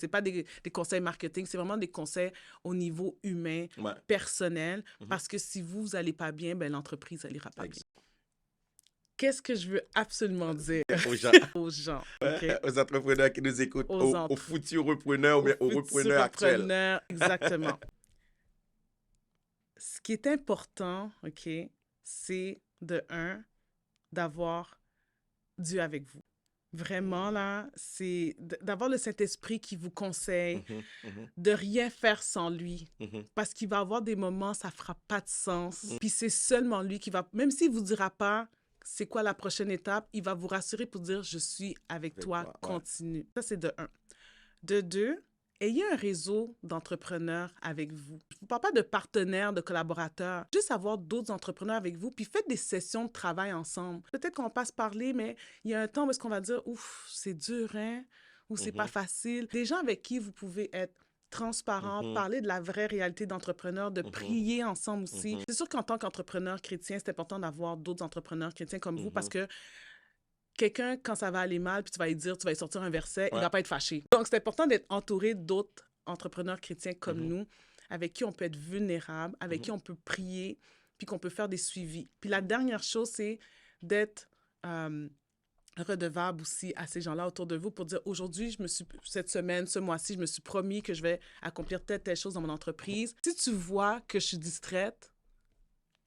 C'est pas des conseils marketing, c'est vraiment des conseils au niveau humain, Ouais. personnel, Mhm. parce que si vous allez pas bien, ben l'entreprise, elle ira pas bien. Ex- Qu'est-ce que je veux absolument dire Aux gens, aux gens, OK? aux entrepreneurs qui nous écoutent, Aux aux futurs repreneurs, aux mais aux futurs repreneurs actuels. repreneurs, exactement. Ce qui est important, OK, c'est de un, d'avoir Dieu avec vous. Vraiment, là, c'est d'avoir le Saint-Esprit qui vous conseille, Mhm, mhm, de rien faire sans lui. mhm. Parce qu'il va avoir des moments, ça fera pas de sens. Puis c'est seulement lui qui va, même s'il vous dira pas c'est quoi la prochaine étape, il va vous rassurer pour dire je suis avec Avec toi, toi, ouais. continue. Ça, c'est de un. De deux, ayez un réseau d'entrepreneurs avec vous. Je ne vous parle pas de partenaires, de collaborateurs. Juste avoir d'autres entrepreneurs avec vous, puis faites des sessions de travail ensemble. Peut-être qu'on passe parler, mais il y a un temps où est-ce qu'on va dire, ouf, c'est dur, hein? Ou c'est pas Mhm, facile. Des gens avec qui vous pouvez être transparent, mhm, parler de la vraie réalité d'entrepreneur, de mhm, prier ensemble aussi. mhm, C'est sûr qu'en tant qu'entrepreneur chrétien, c'est important d'avoir d'autres entrepreneurs chrétiens comme vous parce mhm. que quelqu'un, quand ça va aller mal, puis tu vas lui dire, tu vas lui sortir un verset, il Ouais. va pas être fâché. Donc, c'est important d'être entouré d'autres entrepreneurs chrétiens comme Mhm, nous, avec qui on peut être vulnérable, avec qui mhm, on peut prier, puis qu'on peut faire des suivis. Puis la dernière chose, c'est d'être redevable aussi à ces gens-là autour de vous pour dire, aujourd'hui, cette semaine, ce mois-ci, je me suis promis que je vais accomplir telle chose dans mon entreprise. Si tu vois que je suis distraite,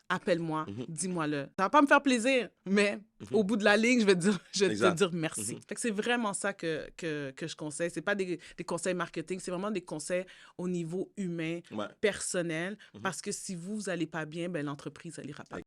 appelle-moi, mhm, dis-moi-le. Ça va pas me faire plaisir, mais mhm. au bout de la ligne, je vais te Exact. dire merci. Mhm. Fait que c'est vraiment ça que je conseille. C'est pas des conseils marketing, c'est vraiment des conseils au niveau humain, Ouais. personnel, Mhm. parce que si vous allez pas bien, ben l'entreprise, elle ira pas